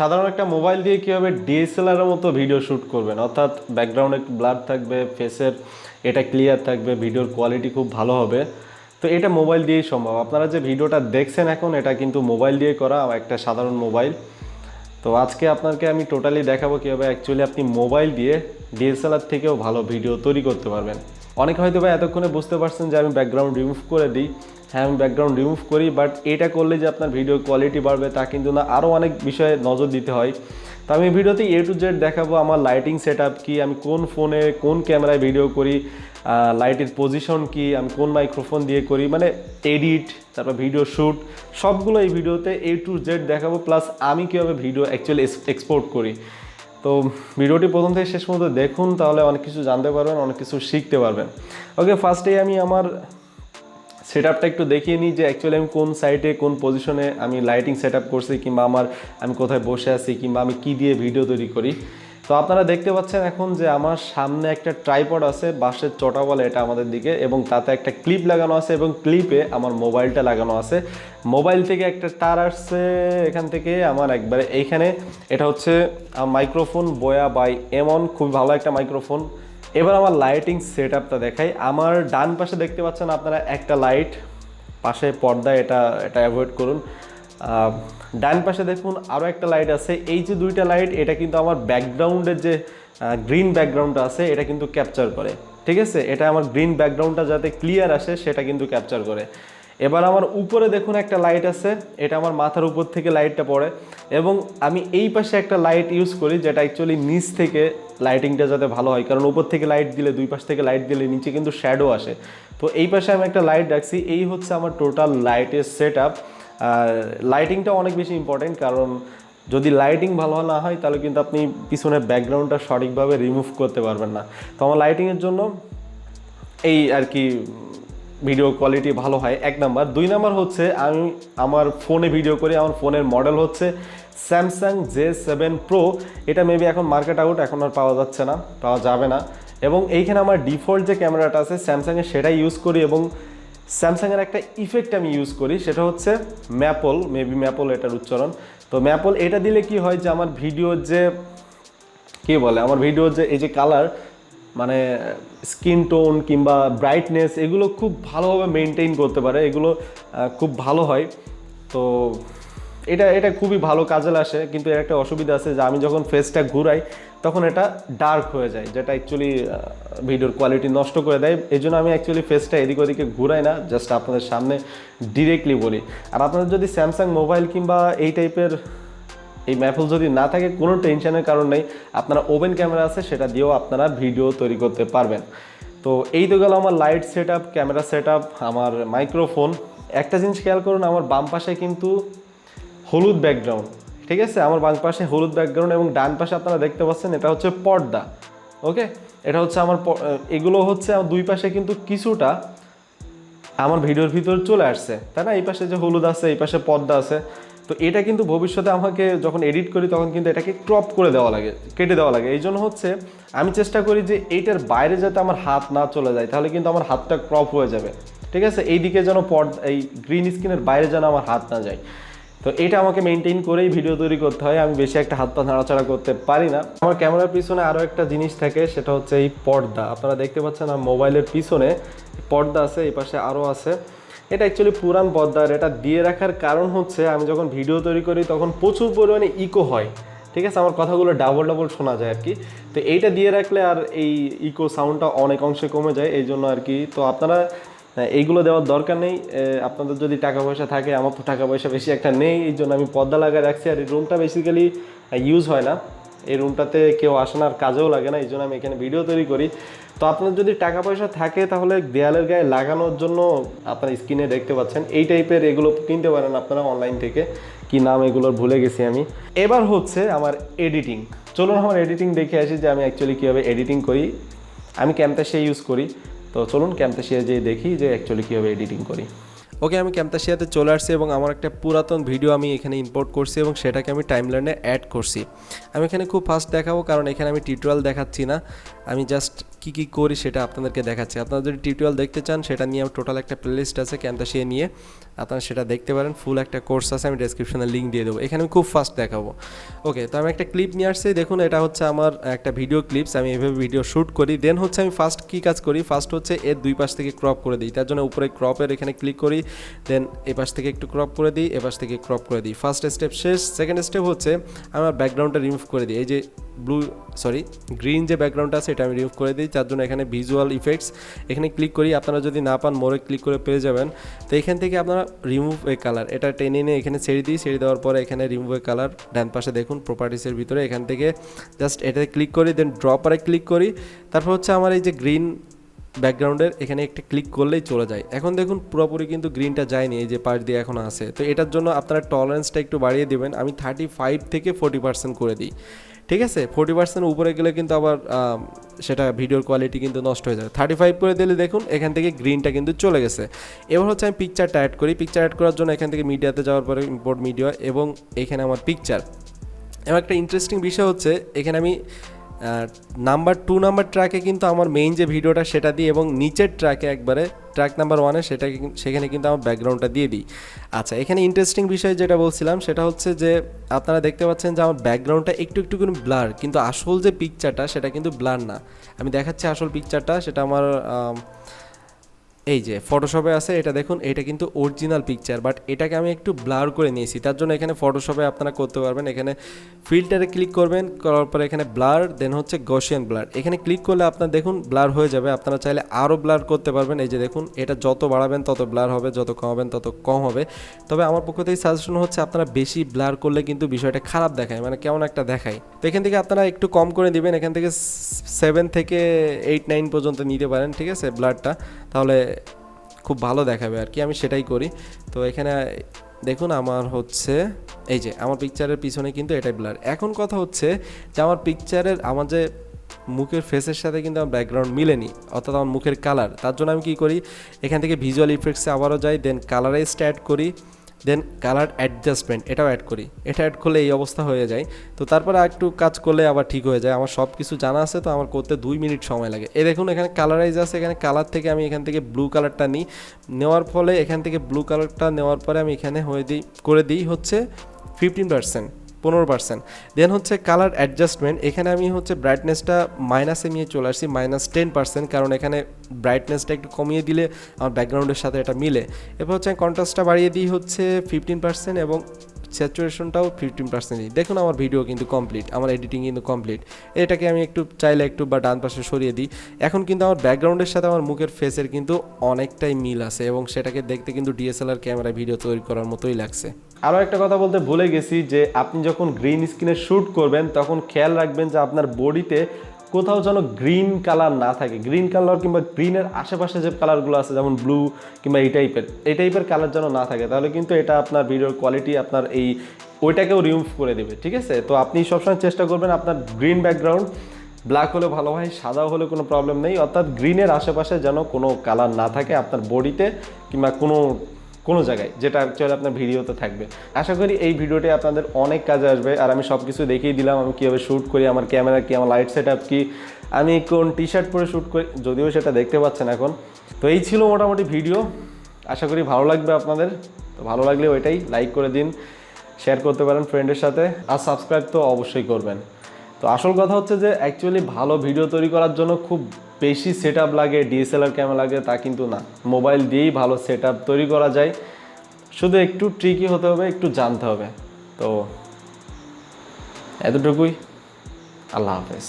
সাধারণ একটা মোবাইল দিয়ে কীভাবে ডিএসএলআর এর মতো ভিডিও শ্যুট করবেন, অর্থাৎ ব্যাকগ্রাউন্ডে একটু ব্লার থাকবে, ফেসের এটা ক্লিয়ার থাকবে, ভিডিওর কোয়ালিটি খুব ভালো হবে। তো এটা মোবাইল দিয়েই সম্ভব। আপনারা যে ভিডিওটা দেখছেন এখন, এটা কিন্তু মোবাইল দিয়ে করা একটা সাধারণ মোবাইল। তো আজকে আপনাকে আমি টোটালি দেখাবো কীভাবে অ্যাকচুয়ালি আপনি মোবাইল দিয়ে ডিএসএলআর থেকেও ভালো ভিডিও তৈরি করতে পারবেন। অনেকে হয়তো বা এতক্ষণে বুঝতে পারছেন যে আমি ব্যাকগ্রাউন্ড রিমুভ করে দিই। হ্যাঁ, আমি ব্যাকগ্রাউন্ড রিমুভ করি, বাট এটা করলে যে আপনার ভিডিও কোয়ালিটি বাড়বে তা কিন্তু না, আরও অনেক বিষয়ে নজর দিতে হয়। তো আমি ভিডিওতে A to Z দেখাবো আমার লাইটিং সেট আপ কী, আমি কোন ফোনে কোন ক্যামেরায় ভিডিও করি, লাইটের পজিশন কি, আমি কোন মাইক্রোফোন দিয়ে করি, মানে এডিট, তারপর ভিডিও শ্যুট, সবগুলো এই ভিডিওতে A to Z দেখাবো। প্লাস আমি কীভাবে ভিডিও অ্যাকচুয়ালি এক্সপোর্ট করি। তো ভিডিওটি প্রথম থেকে শেষ পর্যন্ত দেখুন, তাহলে অনেক কিছু জানতে পারবেন, অনেক কিছু শিখতে পারবেন। ওকে, ফার্স্টেই আমি আমার সেট আপটা একটু দেখিয়ে নিই যে অ্যাকচুয়ালি আমি কোন সাইটে কোন পজিশনে আমি লাইটিং সেট আপ করছি, কিংবা আমি কোথায় বসে আছি, কিংবা আমি কী দিয়ে ভিডিও তৈরি করি। তো আপনারা দেখতে পাচ্ছেন এখন যে আমার সামনে একটা ট্রাইপড আছে, বাঁশের চটা বলে এটা আমাদের দিকে, এবং তাতে একটা ক্লিপ লাগানো আছে, এবং ক্লিপে আমার মোবাইলটা লাগানো আছে। মোবাইল থেকে একটা তার আসছে এখান থেকে আমার একবারে এইখানে। এটা হচ্ছে মাইক্রোফোন বোয়া বাই এমন, খুব ভালো একটা মাইক্রোফোন। এবার আমার লাইটিং সেট আপটা দেখাই। আমার ডান পাশে দেখতে পাচ্ছেন আপনারা একটা লাইট, পাশে পর্দা, এটা অ্যাভয়েড করুন। ডান পাশে দেখুন আরও একটা লাইট আছে। এই যে দুইটা লাইট, এটা কিন্তু আমার ব্যাকগ্রাউন্ডের যে গ্রিন ব্যাকগ্রাউন্ডটা আছে এটা কিন্তু ক্যাপচার করে, ঠিক আছে। এটা আমার গ্রিন ব্যাকগ্রাউন্ডটা যাতে ক্লিয়ার আসে সেটা কিন্তু ক্যাপচার করে। এবার আমার উপরে দেখুন একটা লাইট আছে, এটা আমার মাথার উপর থেকে লাইটটা পড়ে, এবং আমি এই পাশে একটা লাইট ইউজ করি যেটা অ্যাকচুয়ালি নিচ থেকে লাইটিংটা যাতে ভালো হয়, কারণ উপর থেকে লাইট দিলে, দুই পাশ থেকে লাইট দিলে নিচে কিন্তু শ্যাডো আসে। তো এই পাশে আমি একটা লাইট রাখছি। এই হচ্ছে আমার টোটাল লাইটের সেট আপ। আর লাইটিংটা অনেক বেশি ইম্পর্টেন্ট, কারণ যদি লাইটিং ভালো না হয় তাহলে কিন্তু আপনি পিছনের ব্যাকগ্রাউন্ডটা সঠিকভাবে রিমুভ করতে পারবেন না। তো আমার লাইটিংয়ের জন্য এই আর কি ভিডিও কোয়ালিটি ভালো হয়, 1 নাম্বার। 2 নাম্বার হচ্ছে আমি আমার ফোনে ভিডিও করি। আমার ফোনের মডেল হচ্ছে স্যামসাং J7 Pro। এটা মেবি এখন মার্কেট আউট, এখন আর পাওয়া যাচ্ছে না, পাওয়া যাবে না। এবং এইখানে আমার ডিফল্ট যে ক্যামেরাটা আছে স্যামসাংয়ের, সেটাই ইউজ করি। এবং স্যামসাংয়ের একটা ইফেক্ট আমি ইউজ করি, সেটা হচ্ছে ম্যাপল, মেবি ম্যাপল এটার উচ্চারণ। তো ম্যাপল এটা দিলে কি হয় যে আমার ভিডিওর যে কী বলে, আমার ভিডিওর যে এই যে কালার, মানে স্কিন টোন কিংবা ব্রাইটনেস, এগুলো খুব ভালোভাবে মেনটেন করতে পারে, এগুলো খুব ভালো হয়। তো এটা খুবই ভালো কাজে আসে। কিন্তু এর একটা অসুবিধা আছে যে আমি যখন ফেসটা ঘুরাই তখন এটা ডার্ক হয়ে যায়, যেটা অ্যাকচুয়ালি ভিডিওর কোয়ালিটি নষ্ট করে দেয়। এই জন্য আমি অ্যাকচুয়ালি ফেসটা এদিক ওদিকে ঘুরাই না, জাস্ট আপনাদের সামনে ডিরেক্টলি বলি। আর আপনাদের যদি স্যামসাং মোবাইল কিংবা এই টাইপের এই ম্যাপল যদি না থাকে, কোনো টেনশনের কারণ নেই, আপনারা ওপেন ক্যামেরা আছে সেটা দিয়েও আপনারা ভিডিও তৈরি করতে পারবেন। তো এই তো গেল আমার light set up, camera set up, আমার মাইক্রোফোন। একটা জিনিস খেয়াল করুন, আমার বাম পাশে কিন্তু হলুদ ব্যাকগ্রাউন্ড, ঠিক আছে, আমার বাম পাশে হলুদ ব্যাকগ্রাউন্ড, এবং ডান পাশে আপনারা দেখতে পাচ্ছেন এটা হচ্ছে পর্দা। ওকে, এটা হচ্ছে আমার, এগুলো হচ্ছে আমার দুই পাশে কিন্তু কিছুটা আমার ভিডিওর ভিতর চলে আসছে, তাই না। এই পাশে যে হলুদ আছে, এই পাশে পর্দা আছে। তো এটা কিন্তু ভবিষ্যতে আমাকে যখন এডিট করি তখন কিন্তু এটাকে ক্রপ করে দেওয়া লাগে, কেটে দেওয়া লাগে। এই জন্য হচ্ছে আমি চেষ্টা করি যে এইটার বাইরে যাতে আমার হাত না চলে যায়, তাহলে কিন্তু আমার হাতটা ক্রপ হয়ে যাবে, ঠিক আছে। এই দিকে যেন এই গ্রিন স্ক্রিনের বাইরে যেন আমার হাত না যায়। তো এটা আমাকে মেনটেন করেই ভিডিও তৈরি করতে হয়, আমি বেশি একটা হাত পা নাড়াচাড়া করতে পারি না। আমার ক্যামেরার পিছনে আরও একটা জিনিস থাকে, সেটা হচ্ছে এই পর্দা। আপনারা দেখতে পাচ্ছেন আমার মোবাইলের পিছনে পর্দা আছে, এই পাশে আরও আছে। এটা অ্যাকচুয়ালি পুরান পর্দা। আর এটা দিয়ে রাখার কারণ হচ্ছে আমি যখন ভিডিও তৈরি করি তখন প্রচুর পরিমাণে ইকো হয়, ঠিক আছে, আমার কথাগুলো ডাবল শোনা যায় আর কি। তো এইটা দিয়ে রাখলে আর এই ইকো সাউন্ডটা অনেক অংশে কমে যায়, এই জন্য আর কি। তো আপনারা এইগুলো দেওয়ার দরকার নেই, আপনাদের যদি টাকা পয়সা থাকে। আমার তো টাকা পয়সা বেশি একটা নেই, এই জন্য আমি পর্দা লাগায় রাখছি। আর এই রুমটা বেসিক্যালি ইউজ হয় না, এই রুমটাতে কেউ আসে না, আর কাজেও লাগে না, এই জন্য আমি এখানে ভিডিও তৈরি করি। তো আপনার যদি টাকা পয়সা থাকে তাহলে দেয়ালের গায়ে লাগানোর জন্য আপনার স্ক্রিনে দেখতে পাচ্ছেন এই টাইপের এগুলো কিনতে পারেন আপনারা অনলাইন থেকে। কি নাম এগুলোর ভুলে গেছি আমি। এবার হচ্ছে আমার এডিটিং। চলুন আমার এডিটিং দেখে আসি যে আমি অ্যাকচুয়ালি কীভাবে এডিটিং করি। আমি ক্যামতাশিয়া ইউজ করি, তো চলুন ক্যামতাশিয়া যেয়ে দেখি যে অ্যাকচুয়ালি কীভাবে এডিটিং করি। ওকে, আমি ক্যামতাশিয়াতে চলে আসছি এবং আমার একটা পুরাতন ভিডিও আমি এখানে ইম্পোর্ট করছি এবং সেটাকে আমি টাইমলাইনে অ্যাড করছি। আমি এখানে খুব ফাস্ট দেখাবো, কারণ এখানে আমি টিউটোরিয়াল দেখাচ্ছি না, আমি জাস্ট কী করি সেটা আপনাদেরকে দেখাচ্ছি। আপনারা যদি টিউটোরিয়াল দেখতে চান সেটা নিয়ে টোটাল একটা প্লেলিস্ট আছে ক্যামতাশিয়া নিয়ে, আপনারা সেটা দেখতে পারেন। ফুল একটা কোর্স আছে, আমি ডেসক্রিপশনে লিঙ্ক দিয়ে দেবো। এখানে আমি খুব ফাস্ট দেখাবো। ওকে, তো আমি একটা ক্লিপ নিয়ে আসছি, দেখুন এটা হচ্ছে আমার একটা ভিডিও ক্লিপস। আমি এভাবে ভিডিও শ্যুট করি। দেন হচ্ছে আমি ফার্স্ট কী কাজ করি, ফার্স্ট হচ্ছে এর দুই পাশ থেকে ক্রপ করে দিই। তার জন্য উপরে ক্রপের এখানে ক্লিক করি, দেন এ পাশ থেকে একটু ক্রপ করে দিই, এ পাশ থেকে ক্রপ করে দিই। ফার্স্ট স্টেপ শেষ। সেকেন্ড স্টেপ হচ্ছে আমার ব্যাকগ্রাউন্ডটা রিমুভ করে দিই। এই যে গ্রিন যে ব্যাকগ্রাউন্ডটা আছে এটা আমি রিমুভ করে দিই। তার জন্য এখানে ভিজুয়াল ইফেক্টস এখানে ক্লিক করি। আপনারা যদি না পান মোরে ক্লিক করে পেয়ে যাবেন। তো এখান থেকে আপনারা রিমুভ এ কালার এটা টেনে নিয়ে এখানে ছেড়ে দিই। ছেড়ে দেওয়ার পরে এখানে রিমুভ এ কালার ডান পাশে দেখুন প্রপার্টিসের ভিতরে এখান থেকে জাস্ট এটাতে ক্লিক করি, দেন ড্রপারে ক্লিক করি। তারপর হচ্ছে আমার এই যে গ্রিন ব্যাকগ্রাউন্ডের এখানে একটা ক্লিক করলেই চলে যায়। এখন দেখুন পুরোপুরি কিন্তু গ্রিনটা যায়নি, এই যে পাশ দিয়ে এখন আছে। তো এটার জন্য আপনারা টলারেন্সটা একটু বাড়িয়ে দেবেন। আমি 35 থেকে 40% করে দিই, ঠিক আছে। 40% উপরে গেলে কিন্তু আবার সেটা ভিডিওর কোয়ালিটি কিন্তু নষ্ট হয়ে যাবে। 35 করে দিলে দেখুন এখান থেকে গ্রিনটা কিন্তু চলে গেছে। এবার হচ্ছে আমি পিকচারটা অ্যাড করি। পিকচার অ্যাড করার জন্য এখান থেকে মিডিয়াতে যাওয়ার পরে ইম্পোর্ট মিডিয়া এবং এখানে আমার পিকচার। এবং একটা ইন্টারেস্টিং বিষয় হচ্ছে এখানে আমি নাম্বার 2 নাম্বার ট্র্যাকে কিন্তু আমার মেইন যে ভিডিওটা সেটা দিই এবং নিচের ট্র্যাকে একবারে ট্র্যাক নাম্বার 1-এ সেখানে কিন্তু আমার ব্যাকগ্রাউন্ডটা দিয়ে দিই। আচ্ছা, এখানে ইন্টারেস্টিং বিষয় যেটা বলছিলাম সেটা হচ্ছে যে আপনারা দেখতে পাচ্ছেন যে আমার ব্যাকগ্রাউন্ডটা একটু করে ব্লার, কিন্তু আসল যে পিকচারটা সেটা কিন্তু ব্লার না। আমি দেখাচ্ছি আসল পিকচারটা, সেটা আমার এই যে ফটোশপে আছে, এটা দেখুন এটা কিন্তু অরিজিনাল পিকচার, বাট এটাকে আমি একটু ব্লার করে নিয়েছি। তার জন্য এখানে ফটোশপে আপনারা করতে পারবেন, এখানে ফিল্টারে ক্লিক করবেন, করার পরে এখানে ব্লার, দেন হচ্ছে গসিয়ান ব্লার। এখানে ক্লিক করলে আপনার দেখুন ব্লার হয়ে যাবে। আপনারা চাইলে আরও ব্লার করতে পারবেন। এই যে দেখুন এটা যত বাড়াবেন তত ব্লার হবে, যত কমাবেন তত কম হবে। তবে আমার পক্ষ থেকে সাজেশন হচ্ছে আপনারা বেশি ব্লার করলে কিন্তু বিষয়টা খারাপ দেখায়, মানে কেমন একটা দেখায়। তো এখান থেকে আপনারা একটু কম করে দিবেন, এখান থেকে 7 থেকে 8-9 পর্যন্ত নিতে পারেন, ঠিক আছে ব্লারটা, তাহলে খুব ভালো দেখাবে আর কি। আমি সেটাই করি। তো এখানে দেখুন আমার হচ্ছে এই যে আমার পিকচারের পিছনে কিন্তু এটাই ব্লার। এখন কথা হচ্ছে যে আমার পিকচারের আমার যে মুখের ফেসের সাথে কিন্তু আমার ব্যাকগ্রাউন্ড মিলেনি, অর্থাৎ আমার মুখের কালার। তার জন্য আমি কী করি, এখান থেকে ভিজুয়াল ইফেক্টসে আবারও যাই, দেন কালারাইজটা অ্যাড করি, দেন কালার অ্যাডজাস্টমেন্ট এটাও অ্যাড করি। এটা অ্যাড করলে এই অবস্থা হয়ে যায়। তো তারপরে একটু কাজ করলে আবার ঠিক হয়ে যায়। আমার সব কিছু জানা আছে, তো আমার করতে 2 মিনিট সময় লাগে। এই দেখুন এখানে কালারাইজ আছে, এখানে কালার থেকে আমি এখান থেকে ব্লু কালারটা নিই। নেওয়ার ফলে এখান থেকে ব্লু কালারটা নেওয়ার পরে আমি এখানে করে দিই হচ্ছে 15%। দেন হচ্ছে কালার অ্যাডজাস্টমেন্ট, এখানে আমি হচ্ছে ব্রাইটনেসটা মাইনাসে নিয়ে চলে আসছি, -10%, কারণ এখানে ব্রাইটনেসটা একটু কমিয়ে দিলে আমার ব্যাকগ্রাউন্ডের সাথে এটা মিলে। এরপর হচ্ছে কন্ট্রাস্টটা বাড়িয়ে দিই হচ্ছে 15% এবং স্যাচুরেশনটাও 15% দিই। দেখুন আমার ভিডিও কিন্তু কমপ্লিট, আমার এডিটিং কিন্তু কমপ্লিট। এটাকে আমি একটু চাইলে একটু বা ডান পাশে সরিয়ে দিই। এখন কিন্তু আমার ব্যাকগ্রাউন্ডের সাথে আমার মুখের ফেসের কিন্তু অনেকটাই মিল আছে এবং সেটাকে দেখতে কিন্তু DSLR ক্যামেরায় ভিডিও তৈরি করার মতোই লাগছে। আরও একটা কথা বলতে ভুলে গেছি যে আপনি যখন গ্রিন স্ক্রিনে শ্যুট করবেন তখন খেয়াল রাখবেন যে আপনার বডিতে কোথাও যেন গ্রিন কালার না থাকে। গ্রিন কালার কিংবা গ্রিনের আশেপাশে যে কালারগুলো আছে যেমন ব্লু কিংবা এই টাইপের কালার যেন না থাকে, তাহলে কিন্তু এটা আপনার ভিডিওর কোয়ালিটি আপনার ওইটাকেও রিমুভ করে দেবে, ঠিক আছে। তো আপনি সবসময় চেষ্টা করবেন আপনার গ্রিন ব্যাকগ্রাউন্ড ব্ল্যাক হলে ভালো হয়, সাদাও হলে কোনো প্রবলেম নেই, অর্থাৎ গ্রিনের আশেপাশে যেন কোনো কালার না থাকে আপনার বডিতে কিংবা কোনো জায়গায়, যেটা অ্যাকচুয়ালি আপনার ভিডিওতে থাকবে। আশা করি এই ভিডিওটি আপনাদের অনেক কাজে আসবে। আর আমি সব কিছু দেখিয়ে দিলাম, আমি কীভাবে শ্যুট করি, আমার ক্যামেরা কি, আমার লাইট সেট আপ কি, আমি কোন টি-শার্ট পরে শ্যুট করি, যদিও সেটা দেখতে পাচ্ছেন এখন। তো এই ছিল মোটামুটি ভিডিও, আশা করি ভালো লাগবে আপনাদের। তো ভালো লাগলে ওইটাই লাইক করে দিন, শেয়ার করতে পারেন ফ্রেন্ডের সাথে, আর সাবস্ক্রাইব তো অবশ্যই করবেন। তো আসল কথা হচ্ছে যে অ্যাকচুয়ালি ভালো ভিডিও তৈরি করার জন্য খুব বেশি সেট আপ লাগে, DSLR ক্যামেরা লাগে তা কিন্তু না, মোবাইল দিয়েই ভালো সেট আপ তৈরি করা যায়। শুধু একটু ট্রিকি হতে হবে, একটু জানতে হবে। তো এতটুকুই, আল্লাহ হাফেজ।